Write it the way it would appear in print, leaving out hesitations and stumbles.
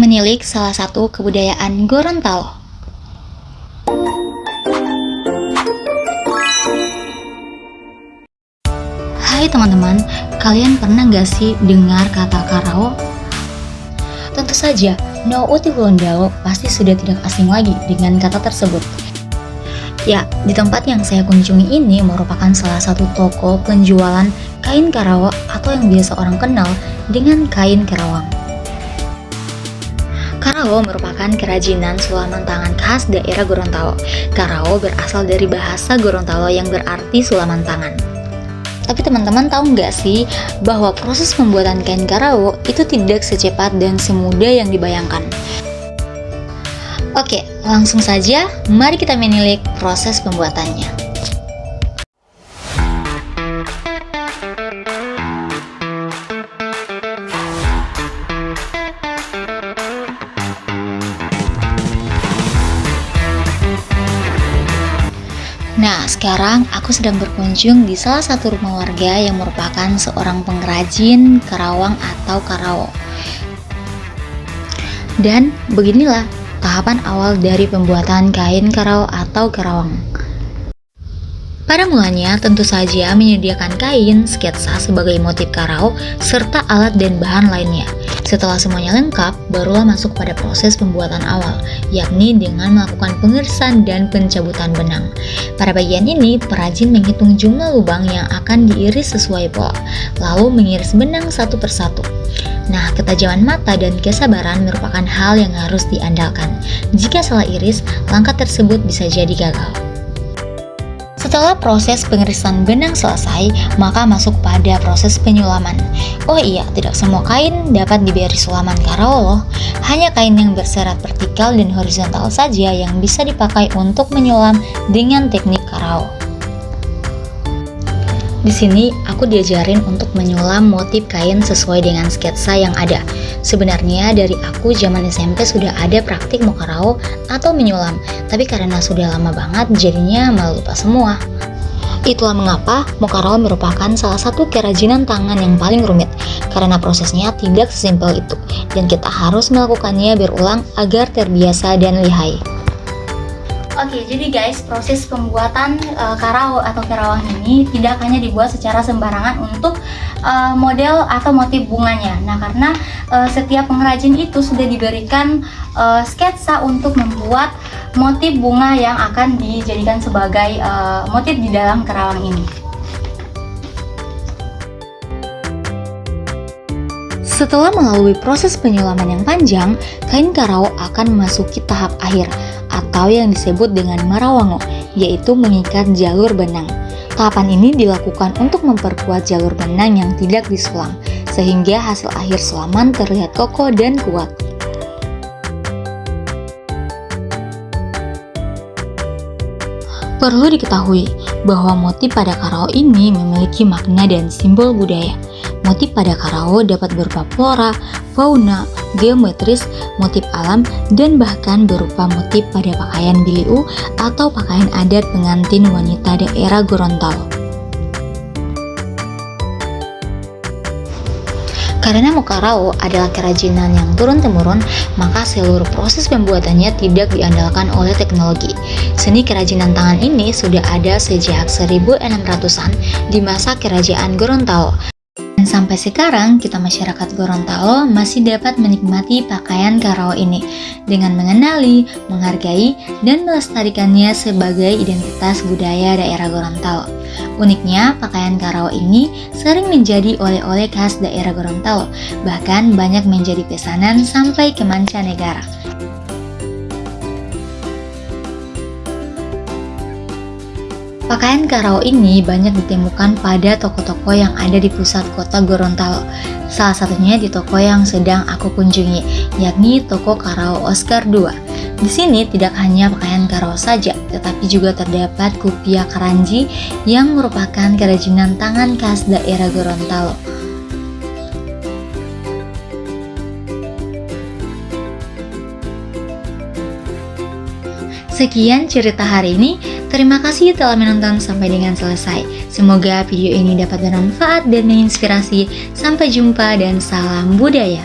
menilik salah satu kebudayaan Gorontalo. Hai teman-teman, kalian pernah gak sih dengar kata Karao? Tentu saja, No Uti Gorontalo pasti sudah tidak asing lagi dengan kata tersebut. Ya, di tempat yang saya kunjungi ini merupakan salah satu toko penjualan kain Karao atau yang biasa orang kenal dengan kain Kerawang. Karao merupakan kerajinan sulaman tangan khas daerah Gorontalo. Karao berasal dari bahasa Gorontalo yang berarti sulaman tangan. Tapi teman-teman tahu nggak sih bahwa proses pembuatan kain Karao itu tidak secepat dan semudah yang dibayangkan. Oke, langsung saja mari kita menilik proses pembuatannya. Nah, sekarang aku sedang berkunjung di salah satu rumah warga yang merupakan seorang pengrajin Kerawang atau Karao. Dan beginilah tahapan awal dari pembuatan kain Karao atau Kerawang. Pada mulanya tentu saja menyediakan kain, sketsa sebagai motif Karao, serta alat dan bahan lainnya. Setelah semuanya lengkap, barulah masuk pada proses pembuatan awal, yakni dengan melakukan pengirisan dan pencabutan benang. Pada bagian ini, perajin menghitung jumlah lubang yang akan diiris sesuai pola, lalu mengiris benang satu persatu. Nah, ketajaman mata dan kesabaran merupakan hal yang harus diandalkan. Jika salah iris, langkah tersebut bisa jadi gagal. Setelah proses pengirisan benang selesai, maka masuk pada proses penyulaman. Oh iya, tidak semua kain dapat diberi sulaman Karao loh. Hanya kain yang berserat vertikal dan horizontal saja yang bisa dipakai untuk menyulam dengan teknik Karao. Di sini aku diajarin untuk menyulam motif kain sesuai dengan sketsa yang ada. Sebenarnya dari aku zaman SMP sudah ada praktik Karao atau menyulam, tapi karena sudah lama banget jadinya malah lupa semua. Itulah mengapa Karao merupakan salah satu kerajinan tangan yang paling rumit, karena prosesnya tidak sesimpel itu, dan kita harus melakukannya berulang agar terbiasa dan lihai. Oke, jadi guys, proses pembuatan Karao atau Kerawang ini tidak hanya dibuat secara sembarangan untuk model atau motif bunganya. Nah, karena setiap pengrajin itu sudah diberikan sketsa untuk membuat motif bunga yang akan dijadikan sebagai motif di dalam Kerawang ini. Setelah melalui proses penyulaman yang panjang, kain Karao akan memasuki tahap akhir atau yang disebut dengan marawango, yaitu mengikat jalur benang. Tahapan ini dilakukan untuk memperkuat jalur benang yang tidak disulam, sehingga hasil akhir sulaman terlihat kokoh dan kuat. Perlu diketahui bahwa motif pada Karao ini memiliki makna dan simbol budaya. Motif pada Karao dapat berupa flora, fauna, geometris, motif alam, dan bahkan berupa motif pada pakaian biliu atau pakaian adat pengantin wanita daerah Gorontalo. Karena Karao adalah kerajinan yang turun-temurun, maka seluruh proses pembuatannya tidak diandalkan oleh teknologi. Seni kerajinan tangan ini sudah ada sejak 1600-an di masa kerajaan Gorontalo. Dan sampai sekarang, kita masyarakat Gorontalo masih dapat menikmati pakaian Karao ini dengan mengenali, menghargai, dan melestarikannya sebagai identitas budaya daerah Gorontalo. Uniknya, pakaian Karao ini sering menjadi oleh-oleh khas daerah Gorontalo, bahkan banyak menjadi pesanan sampai ke mancanegara. Pakaian Karao ini banyak ditemukan pada toko-toko yang ada di pusat kota Gorontalo. Salah satunya di toko yang sedang aku kunjungi, yakni toko Karao Oscar II. Di sini tidak hanya pakaian Karao saja, tetapi juga terdapat kupia karanji yang merupakan kerajinan tangan khas daerah Gorontalo. Sekian cerita hari ini. Terima kasih telah menonton sampai dengan selesai. Semoga video ini dapat bermanfaat dan menginspirasi. Sampai jumpa dan salam budaya.